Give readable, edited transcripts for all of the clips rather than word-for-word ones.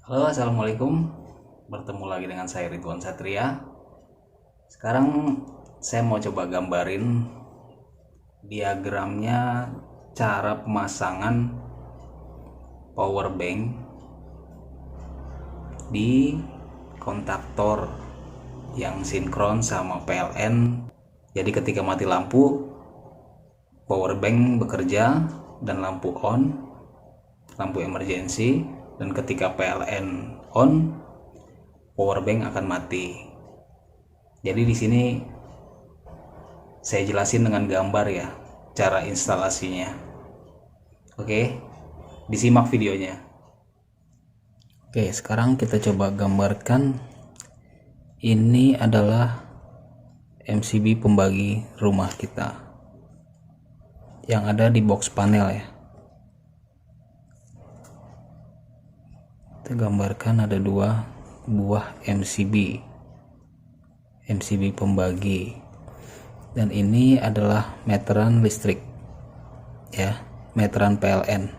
Halo, assalamualaikum. Bertemu lagi dengan saya Ridwan Satria. Sekarang saya mau coba gambarin diagramnya cara pemasangan power bank di kontaktor yang sinkron sama PLN. Jadi ketika mati lampu, power bank bekerja dan lampu on, lampu emergency, dan ketika PLN on, power bank akan mati. Jadi di sini saya jelasin dengan gambar ya cara instalasinya. Oke, disimak videonya. Oke, sekarang kita coba gambarkan. Ini adalah MCB pembagi rumah kita yang ada di box panel ya. Kita gambarkan ada dua buah MCB pembagi, dan ini adalah meteran listrik ya, meteran PLN.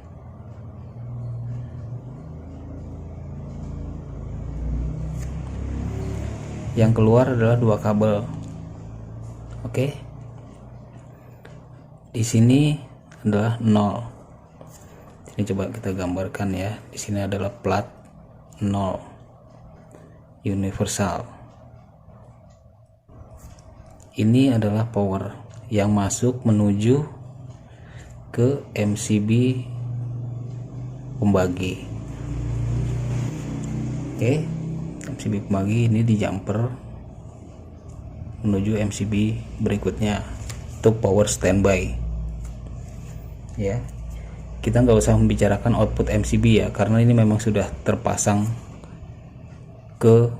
Yang keluar adalah dua kabel. Oke, di sini adalah 0. Ini coba kita gambarkan ya. Di sini adalah plat 0 universal. Ini adalah power yang masuk menuju ke MCB pembagi. Oke, MCB pembagi ini di jumper menuju MCB berikutnya untuk power standby ya. Kita nggak usah membicarakan output MCB ya, karena ini memang sudah terpasang ke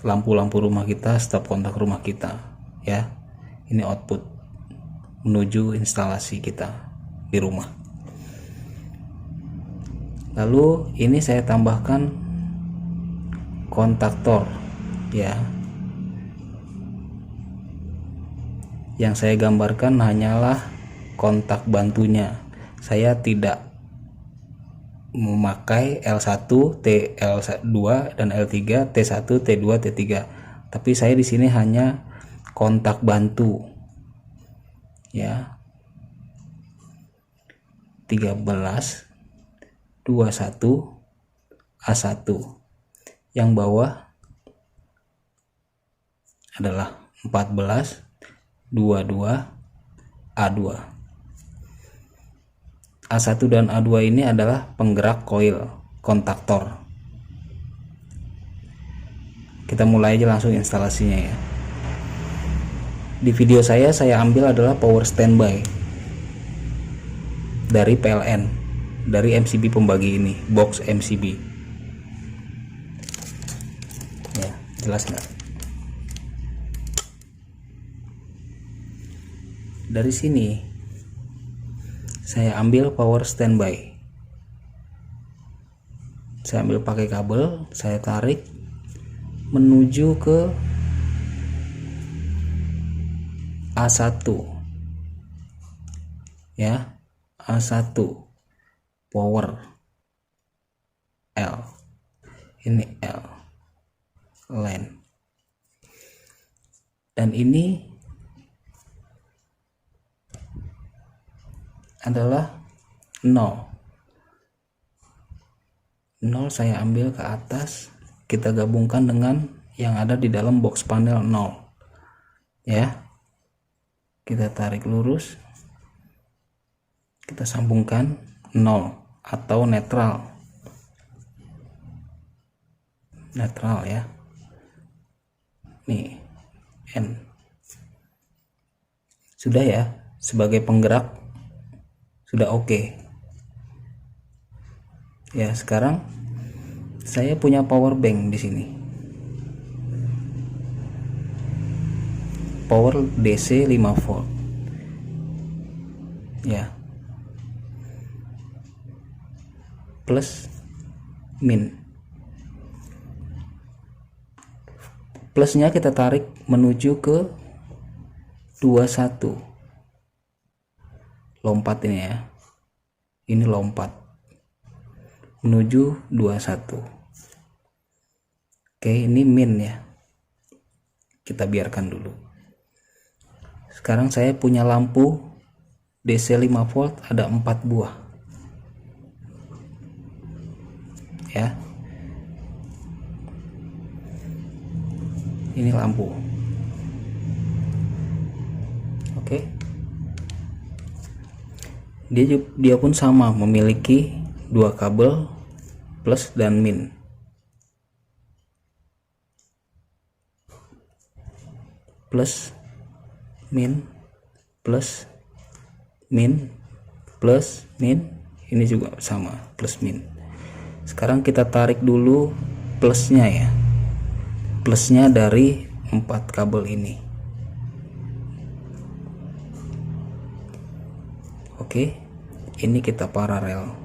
lampu-lampu rumah kita, stop kontak rumah kita ya. Ini output menuju instalasi kita di rumah. Lalu ini saya tambahkan kontaktor ya. Yang saya gambarkan hanyalah kontak bantunya. Saya tidak memakai L1, TL2 dan L3, T1, T2, T3. Tapi saya di sini hanya kontak bantu ya. 13 21 A1. Yang bawah adalah 14 22 A2. A1 dan A2 ini adalah penggerak koil kontaktor. Kita mulai aja langsung instalasinya ya. Di video saya ambil adalah power standby dari PLN, dari MCB pembagi ini, box MCB ya. Jelas nggak? Dari sini saya ambil power standby. Saya ambil pakai kabel, saya tarik menuju ke A1 ya. A1 power L, ini L line, dan ini adalah 0 saya ambil ke atas, kita gabungkan dengan yang ada di dalam box panel 0 ya. Kita tarik lurus, kita sambungkan 0 atau netral ya. Nih N sudah ya, sebagai penggerak sudah oke. Ya, sekarang saya punya power bank di sini. Power DC 5 volt. Ya. Plus min. Plusnya kita tarik menuju ke 21. Lompat ini ya. Ini lompat menuju 21. Oke, ini min ya. Kita biarkan dulu. Sekarang saya punya lampu DC 5 volt ada 4 buah. Ya. Ini lampu. Oke. Dia pun sama, memiliki 2 kabel plus dan min. Plus min plus min plus min, ini juga sama, plus min. Sekarang kita tarik dulu plusnya ya, plusnya dari 4 kabel ini. Oke, ini kita paralel,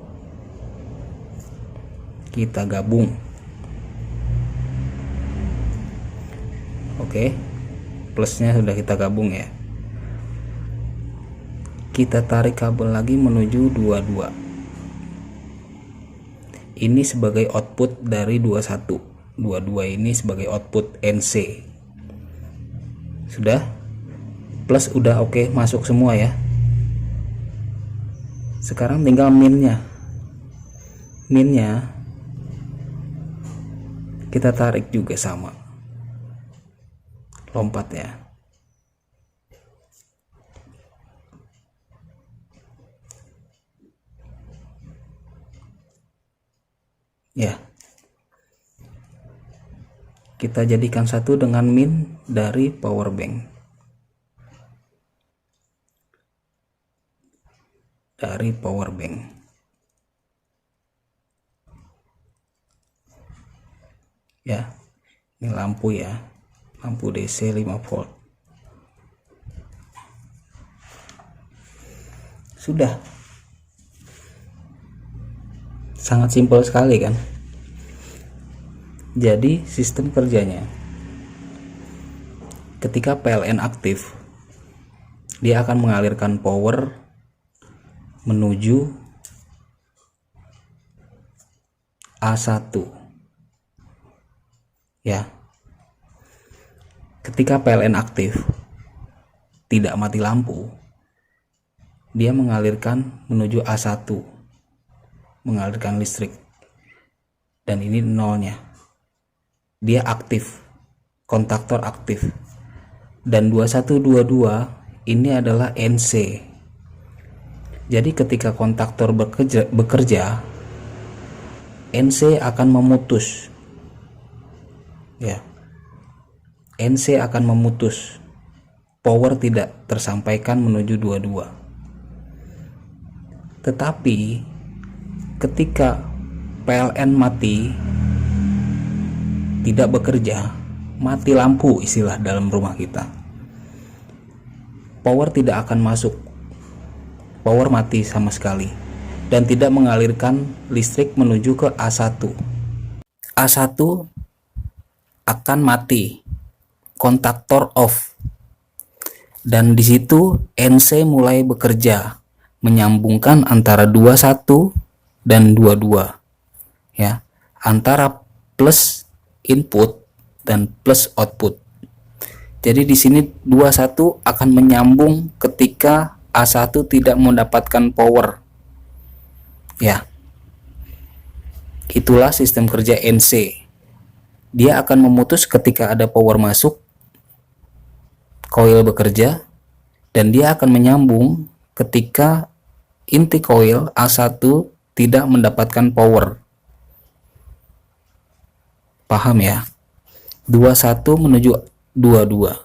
kita gabung. Oke, plusnya sudah kita gabung ya. Kita tarik kabel lagi menuju 22. Ini sebagai output dari 21. 22 ini sebagai output NC. Sudah? Plus udah oke, masuk semua ya. Sekarang tinggal minnya. Minnya kita tarik juga sama. Lompat ya. Ya, kita jadikan satu dengan min dari power bank. Dari power bank. Ya, ini lampu ya, lampu DC 5 volt. Sudah. Sangat simpel sekali kan. Jadi sistem kerjanya, ketika PLN aktif, dia akan mengalirkan power menuju A1 ya. Ketika PLN aktif, tidak mati lampu, dia mengalirkan menuju A1, mengalirkan listrik, dan ini nolnya, dia aktif, kontaktor aktif. Dan 2122 ini adalah NC. Jadi ketika kontaktor bekerja, NC akan memutus ya, NC akan memutus, power tidak tersampaikan menuju 22. Tetapi ketika PLN mati, tidak bekerja, mati lampu istilah dalam rumah kita, power tidak akan masuk, power mati sama sekali, dan tidak mengalirkan listrik menuju ke A1. A1 akan mati, kontaktor off, dan di situ NC mulai bekerja, menyambungkan antara 21 dan 22 ya, antara plus input dan plus output. Jadi di sini 21 akan menyambung ketika A1 tidak mendapatkan power ya. Itulah sistem kerja NC. Dia akan memutus ketika ada power masuk, coil bekerja, dan dia akan menyambung ketika inti coil A1 tidak mendapatkan power. Paham ya? 21 menuju 22.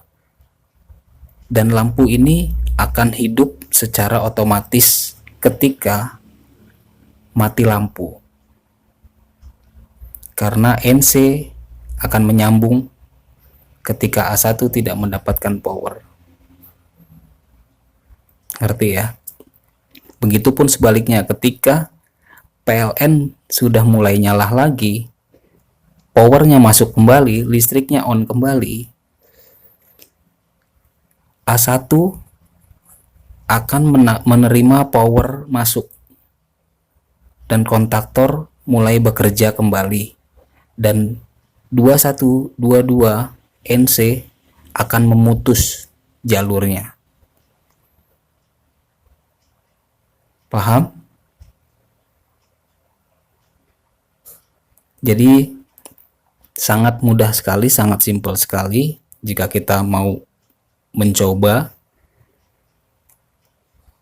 Dan lampu ini akan hidup secara otomatis ketika mati lampu. Karena NC akan menyambung ketika A1 tidak mendapatkan power. Ngerti ya? Begitupun sebaliknya, ketika PLN sudah mulai nyala lagi, powernya masuk kembali, listriknya on kembali, A1 akan menerima power masuk dan kontaktor mulai bekerja kembali, dan 2122 NC akan memutus jalurnya. Paham? Jadi sangat mudah sekali, sangat simpel sekali jika kita mau mencoba,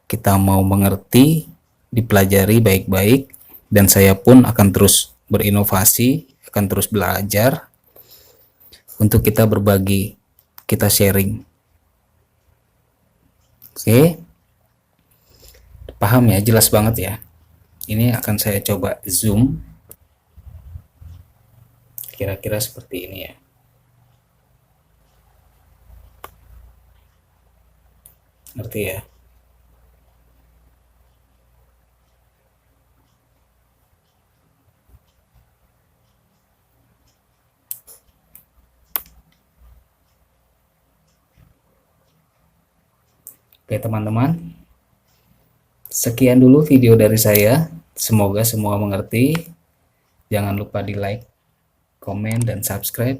kita mau mengerti, dipelajari baik-baik, dan saya pun akan terus berinovasi, akan terus belajar untuk kita berbagi, kita sharing. Oke, paham ya, jelas banget ya. Ini akan saya coba zoom, kira-kira seperti ini ya. Ngerti ya? Oke teman-teman, sekian dulu video dari saya. Semoga semua mengerti. Jangan lupa di like, komen, dan subscribe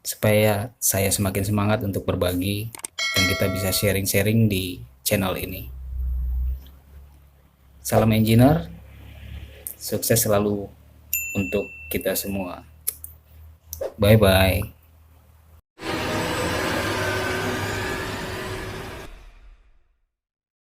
supaya saya semakin semangat untuk berbagi dan kita bisa sharing-sharing di channel ini. Salam engineer, sukses selalu untuk kita semua. Bye-bye.